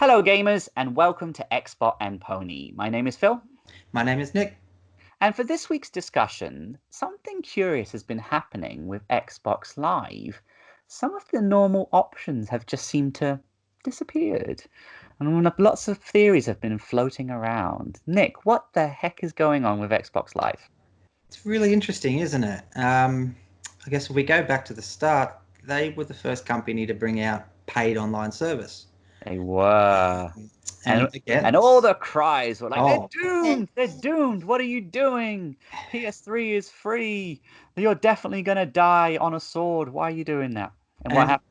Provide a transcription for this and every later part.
Hello, gamers, and welcome to Xbot and Pony. My name is Phil, My name is Nick. and for this week's discussion, something curious has been happening with Xbox Live. Some of the normal options have just seemed to disappeared, and lots of theories have been floating around. Nick, what the heck is going on with Xbox Live? It's really interesting, isn't it? I guess if we go back to the start, they were the first company to bring out paid online service. They were. And And again, and all the cries were like, they're oh, doomed! They're doomed! What are you doing? PS3 is free. You're definitely gonna die on a sword. Why are you doing that? And what and happened?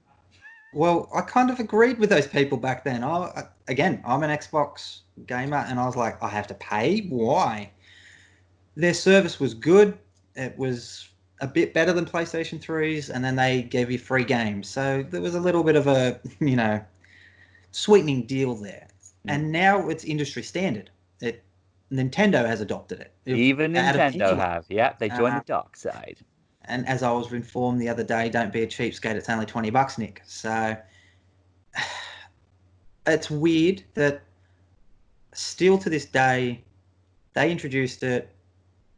well, I kind of agreed with those people back then. I'm an Xbox gamer, and I was like, I have to pay? Why? Their service was good. It was a bit better than PlayStation 3's, and then they gave you free games. So there was a little bit of a, sweetening deal there. And now it's industry standard. Nintendo has adopted it. Even Out of Nintendo anyone. have. Yeah, they joined the Uh, dark side. and as I was informed the other day, don't be a cheapskate. It's only $20, Nick. So it's weird that still to this day they introduced it.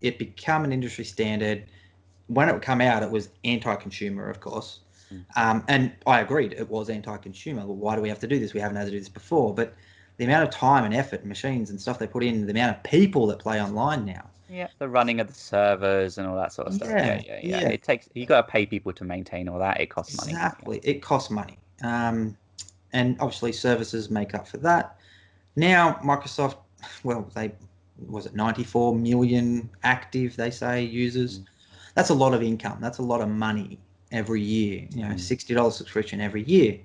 It became an industry standard. When it would come out, it was anti-consumer, of course. And I agreed, it was anti-consumer. Well, why do we have to do this? We haven't had to do this before. But the amount of time and effort, and machines and stuff they put in, the amount of people that play online now. Yeah, the running of the servers and all that sort of stuff. Yeah, Yeah, yeah, yeah. yeah, It takes you got to pay people to maintain all that. It costs money. exactly. It costs money. And obviously services make up for that. Now, Microsoft, well, was it 94 million active, they say, users. That's a lot of income. That's a lot of money every year. $60 subscription every year.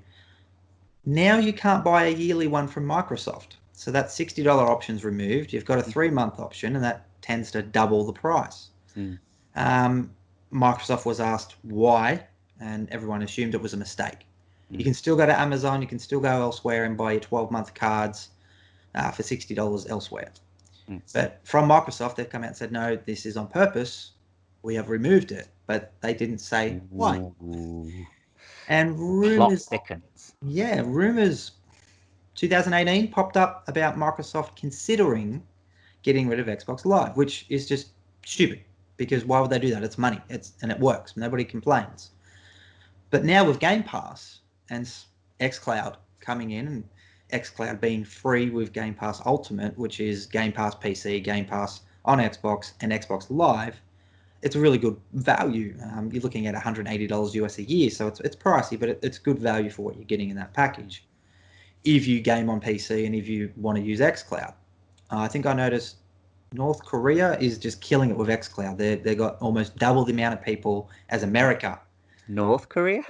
Now you can't buy a yearly one from Microsoft. So that $60 option's removed. You've got a 3-month option, and that tends to double the price. Microsoft was asked why, and everyone assumed it was a mistake. You can still go to Amazon, you can still go elsewhere and buy your 12-month cards for $60 elsewhere. But from Microsoft, they've come out and said, no, this is on purpose. We have removed it, but they didn't say why. And rumors, rumors 2018 popped up about Microsoft considering getting rid of Xbox Live, which is just stupid because why would they do that? It's money, and it works. Nobody complains. But now with Game Pass and xCloud coming in, and xCloud being free with Game Pass Ultimate, which is Game Pass PC, Game Pass on Xbox, and Xbox Live, it's a really good value. You're looking at $180 US a year, so it's pricey, but it's good value for what you're getting in that package. If you game on PC and if you want to use xCloud, I think I noticed North Korea is just killing it with xCloud. They got almost double the amount of people as America. North Korea?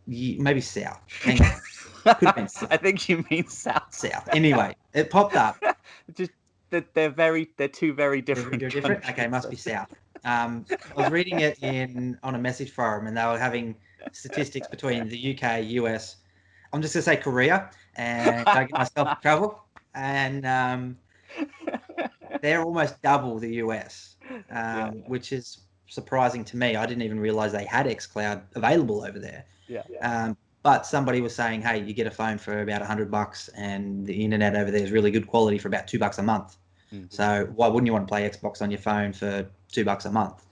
Maybe South. Hang on. Could have been South. I think you mean South. South. Anyway, it popped up. Just they're two very different. They're different. Countries. Okay, must be South. I was reading it on a message forum, and they were having statistics between the UK, US. I'm just gonna say Korea, and don't get myself in trouble. And they're almost double the US, which is surprising to me. I didn't even realize they had xCloud available over there. But somebody was saying, hey, you get a phone for about $100, and the internet over there is really good quality for about $2 a month. So why wouldn't you want to play Xbox on your phone for $2 a month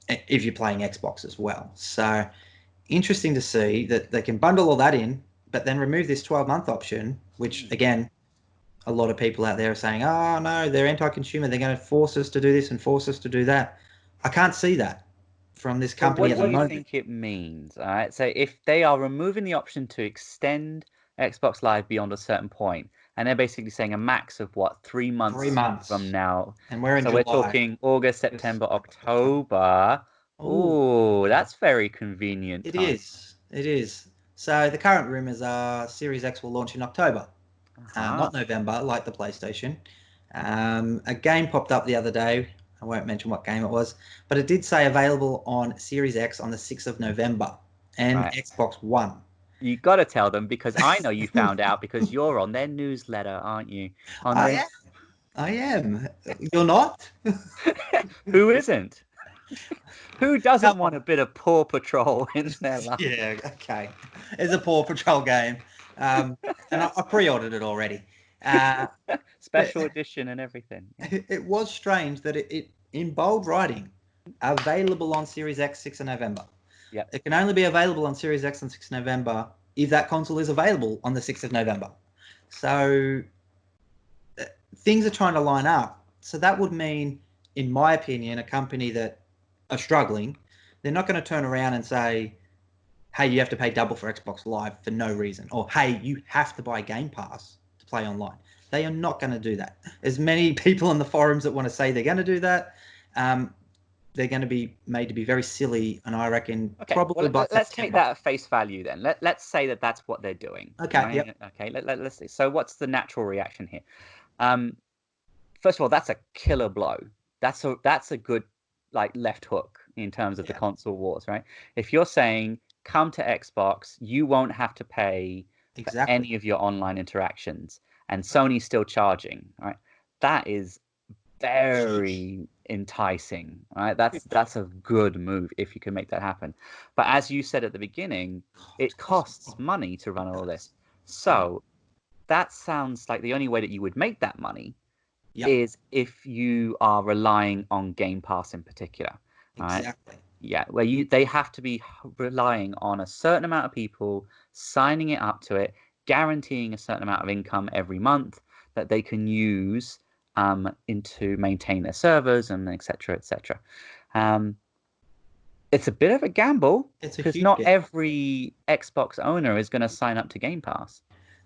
if you're playing Xbox as well? So interesting to see that they can bundle all that in, but then remove this 12-month option, which again, a lot of people out there are saying, oh no, they're anti-consumer. They're going to force us to do this and force us to do that. I can't see that from this company at the moment. What do you think it means? All right, so if they are removing the option to extend Xbox Live beyond a certain point, and they're basically saying a max of what, 3 months? 3 months from now, and we're in so July. we're talking August, September, October. Oh, that's very convenient. It is. So the current rumors are Series X will launch in October, not November, like the PlayStation. A game popped up the other day. I won't mention what game it was, but it did say available on Series X on the 6th of November and Xbox One. You got to tell them, because I know you found out because you're on their newsletter, aren't you? I am. You're not? Who isn't? Who doesn't want a bit of Paw Patrol in their life? Yeah, okay. It's a Paw Patrol game. And I pre-ordered it already. But Special edition and everything. Yeah. it was strange that it in bold writing, available on Series X 6th of November. Yeah. It can only be available on Series X on 6th of November if that console is available on the 6th of November. So things are trying to line up. So that would mean, in my opinion, a company that are struggling, they're not going to turn around and say, hey, you have to pay double for Xbox Live for no reason, or hey, you have to buy Game Pass to play online. They are not going to do that. As many people in the forums that want to say they're going to do that, they're going to be made to be very silly, and I reckon probably by let's take September. that at face value then. Let's say that that's what they're doing. Okay, right? yep. Okay, let's see. So what's the natural reaction here? First of all, that's a killer blow. That's a good like left hook in terms of the console wars, right? If you're saying come to Xbox, you won't have to pay for any of your online interactions, and Sony's still charging, right? That is very enticing, right? That's a good move if you can make that happen. But as you said at the beginning, it costs money to run all this. So that sounds like the only way that you would make that money is if you are relying on Game Pass in particular, right? Exactly. Yeah, where they have to be relying on a certain amount of people signing it up to it, guaranteeing a certain amount of income every month that they can use into maintain their servers and etc. etc. It's a bit of a gamble because not every Xbox owner is going to sign up to Game Pass.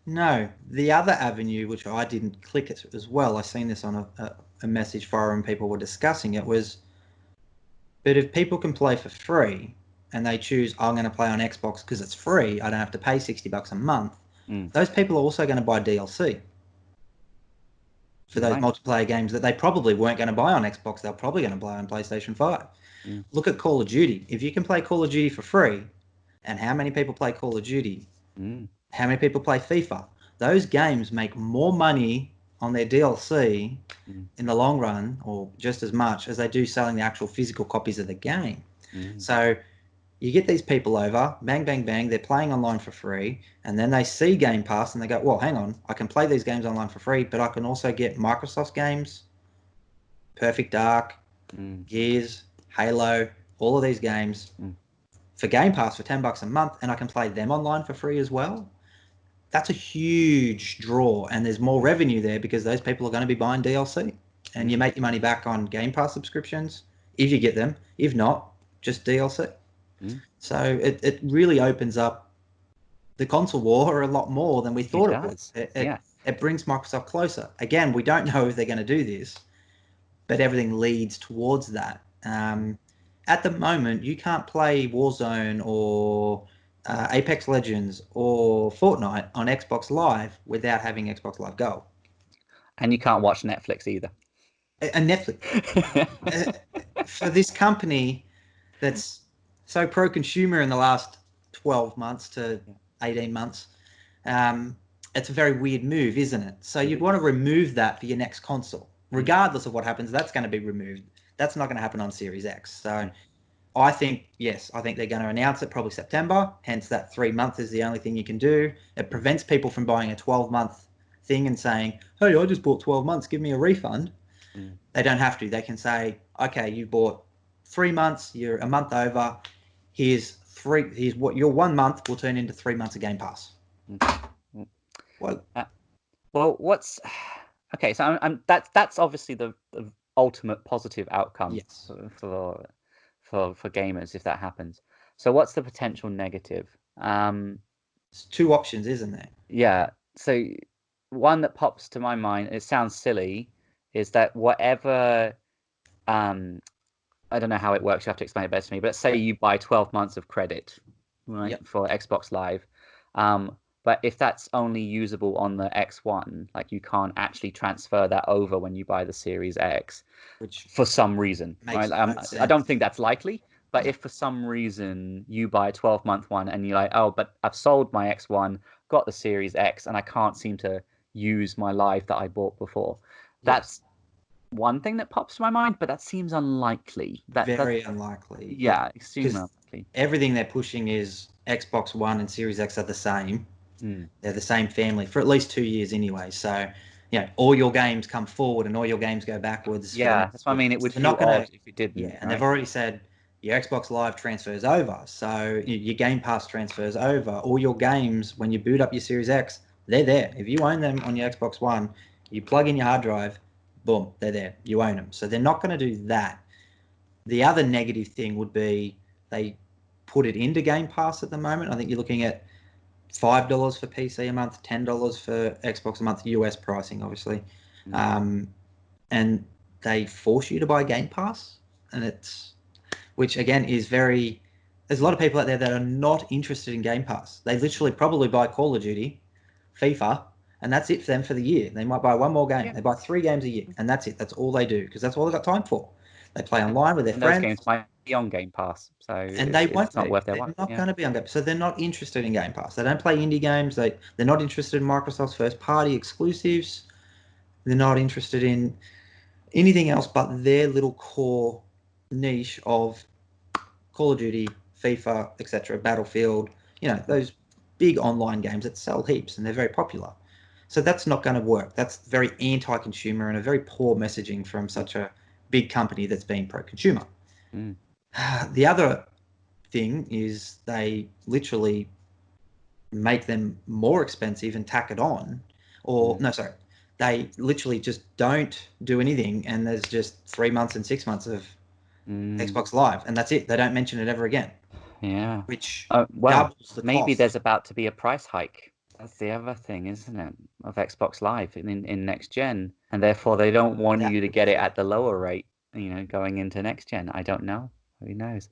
No, the other avenue, which I didn't click it as well, I seen this on a message forum, people were discussing it, was, but if people can play for free and they choose, I'm going to play on Xbox because it's free, I don't have to pay $60 a month, those people are also going to buy DLC for those multiplayer games that they probably weren't going to buy on Xbox, they're probably going to buy on PlayStation 5. Look at Call of Duty. If you can play Call of Duty for free, and how many people play Call of Duty? How many people play FIFA? Those games make more money on their DLC in the long run, or just as much as they do selling the actual physical copies of the game. So you get these people over, bang, bang, bang, they're playing online for free, and then they see Game Pass and they go, well, hang on, I can play these games online for free, but I can also get Microsoft's games, Perfect Dark, Gears, Halo, all of these games for Game Pass for $10 a month, and I can play them online for free as well. That's a huge draw, and there's more revenue there because those people are going to be buying DLC, and you make your money back on Game Pass subscriptions if you get them. If not, just DLC. So it really opens up the console war a lot more than we thought it would. It brings Microsoft closer. Again, we don't know if they're going to do this, but everything leads towards that. At the moment, you can't play Warzone or Apex Legends or Fortnite on Xbox Live without having Xbox Live Gold. And you can't watch Netflix either. And Netflix. For this company that's so pro-consumer in the last 12 months to 18 months, it's a very weird move, isn't it? So you'd want to remove that for your next console. Regardless of what happens, that's going to be removed. That's not going to happen on Series X. So I think, yes, I think they're going to announce it probably September. Hence, that 3 months is the only thing you can do. It prevents people from buying a 12-month thing and saying, hey, I just bought 12 months, give me a refund. They don't have to. They can say, okay, you bought 3 months, you're a month over. Here's what your 1 month will turn into 3 months of Game Pass. Well, what's okay? So that's obviously the ultimate positive outcome for gamers if that happens. So what's the potential negative? It's two options, isn't there? Yeah. So one that pops to my mind, it sounds silly, is that whatever I don't know how it works, you have to explain it better to me, but let's say you buy 12 months of credit, right, for Xbox Live. But if that's only usable on the X1, like you can't actually transfer that over when you buy the Series X, which for some reason, right? I don't think that's likely, but if for some reason you buy a 12-month one and you're like, oh, but I've sold my X1, got the Series X, and I can't seem to use my Live that I bought before, that's one thing that pops to my mind, but that seems unlikely. Very unlikely. Yeah, extremely unlikely. Everything they're pushing is Xbox One and Series X are the same. They're the same family for at least 2 years anyway. So, all your games come forward and all your games go backwards for the Yeah, next that's what I 2 mean. years. It would They're feel not going odd to, if you didn't, and they've right? already said your Xbox Live transfers over. So your Game Pass transfers over. All your games, when you boot up your Series X, they're there. If you own them on your Xbox One, you plug in your hard drive, boom, they're there. You own them. So they're not going to do that. The other negative thing would be they put it into Game Pass at the moment. I think you're looking at $5 for PC a month, $10 for Xbox a month, US pricing, obviously. And they force you to buy Game Pass, and which again is very. There's a lot of people out there that are not interested in Game Pass. They literally probably buy Call of Duty, FIFA, and that's it for them for the year. They might buy one more game. Yeah. They buy 3 games a year, and that's it. That's all they do because that's all they've got time for. They play online with their And those friends, games might be on Game Pass, so and they won't it's not be. worth their They're while. not Yeah. going to be on Game Pass. So they're not interested in Game Pass. They don't play indie games. They're not interested in Microsoft's first-party exclusives. They're not interested in anything else but their little core niche of Call of Duty, FIFA, etc., Battlefield, those big online games that sell heaps and they're very popular. So that's not going to work. That's very anti-consumer and a very poor messaging from such a big company that's being pro-consumer. The other thing is they literally make them more expensive and tack it on. Or, no, sorry. They literally just don't do anything and there's just 3 months and 6 months of Xbox Live, and that's it. They don't mention it ever again. Yeah. Which Well, doubles the maybe cost. there's about to be a price hike. That's the other thing, isn't it? Of Xbox Live in next gen, and therefore they don't want That you to would get be it good. at the lower rate, going into next gen. I don't know. Who knows?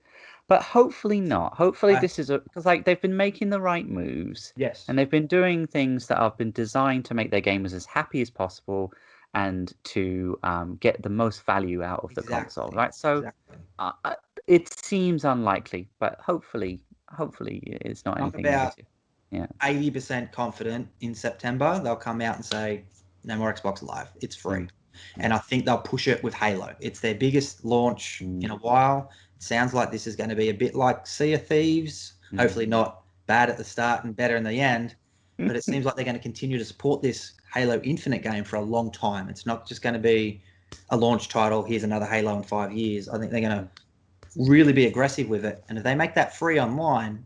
But hopefully not. Hopefully this is because they've been making the right moves, Yes. and they've been doing things that have been designed to make their gamers as happy as possible and to get the most value out of the console, right? So Exactly. it seems unlikely, but hopefully it's not I'm anything about negative. Yeah. 80% confident in September they'll come out and say no more Xbox Live. It's free. And I think they'll push it with Halo. It's their biggest launch in a while. It sounds like this is going to be a bit like Sea of Thieves. Hopefully not bad at the start and better in the end. But it seems like they're going to continue to support this Halo Infinite game for a long time. It's not just going to be a launch title. Here's another Halo in 5 years. I think they're going to really be aggressive with it. And if they make that free online,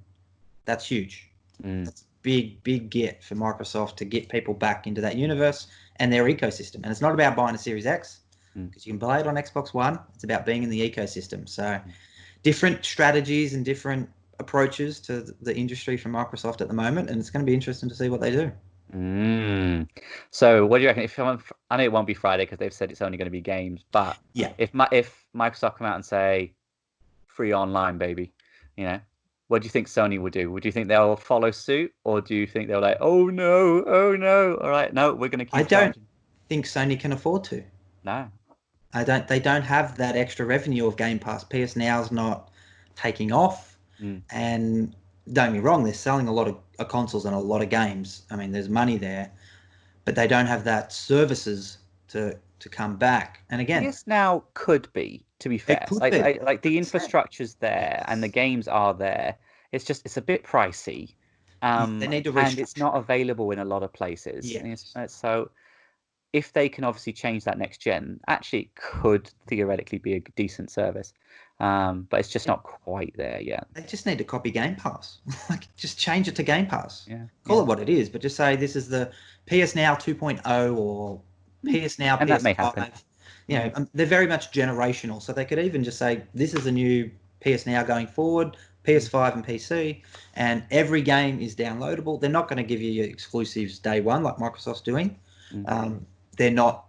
that's huge. That's a big get for Microsoft to get people back into that universe and their ecosystem. And it's not about buying a Series X because you can play it on Xbox One. It's about being in the ecosystem. So different strategies and different approaches to the industry from Microsoft at the moment, and it's going to be interesting to see what they do. So what do you reckon? I know it won't be Friday because they've said it's only going to be games, but if Microsoft come out and say free online, baby, what do you think Sony will do? Would you think they'll follow suit, or do you think they'll like, oh no, all right, no, we're going to keep charging? I don't think Sony can afford to. No. They don't have that extra revenue of Game Pass. PS Now's not taking off, and don't get me wrong, they're selling a lot of consoles and a lot of games. I mean, there's money there, but they don't have that services to come back. And again, PS Now could be, to be fair, it could be. like the infrastructure's there and the games are there. It's a bit pricey, They need to and it's restructure. not available in a lot of places. Yes. So if they can obviously change that next gen, actually it could theoretically be a decent service, but it's just not quite there yet. They just need to copy Game Pass. Like, just change it to Game Pass. Yeah. Call it what it is, but just say this is the PS Now 2.0 or PS Now And that may happen. PS5. They're very much generational, so they could even just say this is the new PS Now going forward, PS5 and PC, and every game is downloadable. They're not going to give you your exclusives day one like Microsoft's doing. They're not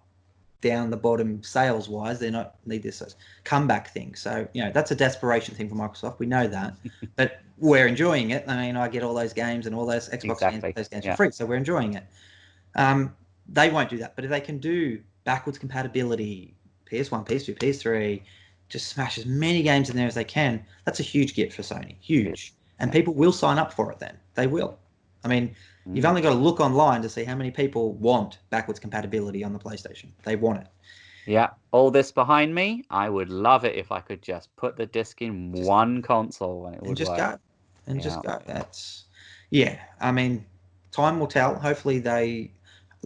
down the bottom sales wise. They're not need this comeback thing. So that's a desperation thing for Microsoft. We know that, but we're enjoying it. I mean, I get all those games and all those Xbox games, those games for free, so we're enjoying it. They won't do that, but if they can do backwards compatibility, PS1, PS2, PS3, just smash as many games in there as they can, that's a huge get for Sony. Huge. And people will sign up for it then. They will. I mean, you've only got to look online to see how many people want backwards compatibility on the PlayStation. They want it. Yeah. All this behind me, I would love it if I could just put the disc in one console and it would just work. go. And just go. That's, I mean, time will tell. Hopefully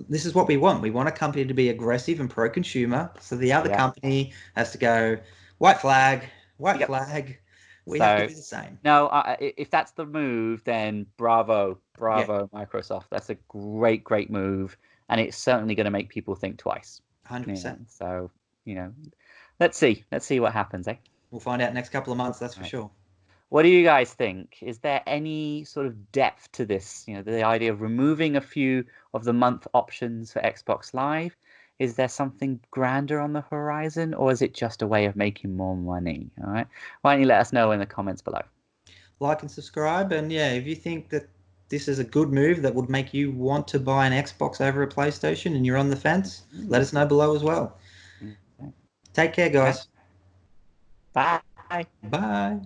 this is what we want. We want a company to be aggressive and pro-consumer. So the other company has to go, white flag, white flag. We have to So do the same. no, if that's the move, then bravo, Yeah, bravo, Microsoft. That's a great, great move, and it's certainly going to make people think twice. Yeah. 100%. So, let's see what happens, eh? We'll find out next couple of months, that's for Right. sure. What do you guys think? Is there any sort of depth to this? The idea of removing a few of the month options for Xbox Live. Is there something grander on the horizon, or is it just a way of making more money? All right. Why don't you let us know in the comments below? Like and subscribe, and yeah, if you think that this is a good move that would make you want to buy an Xbox over a PlayStation and you're on the fence, let us know below as well. Okay. Take care, Right. guys. Bye. Bye.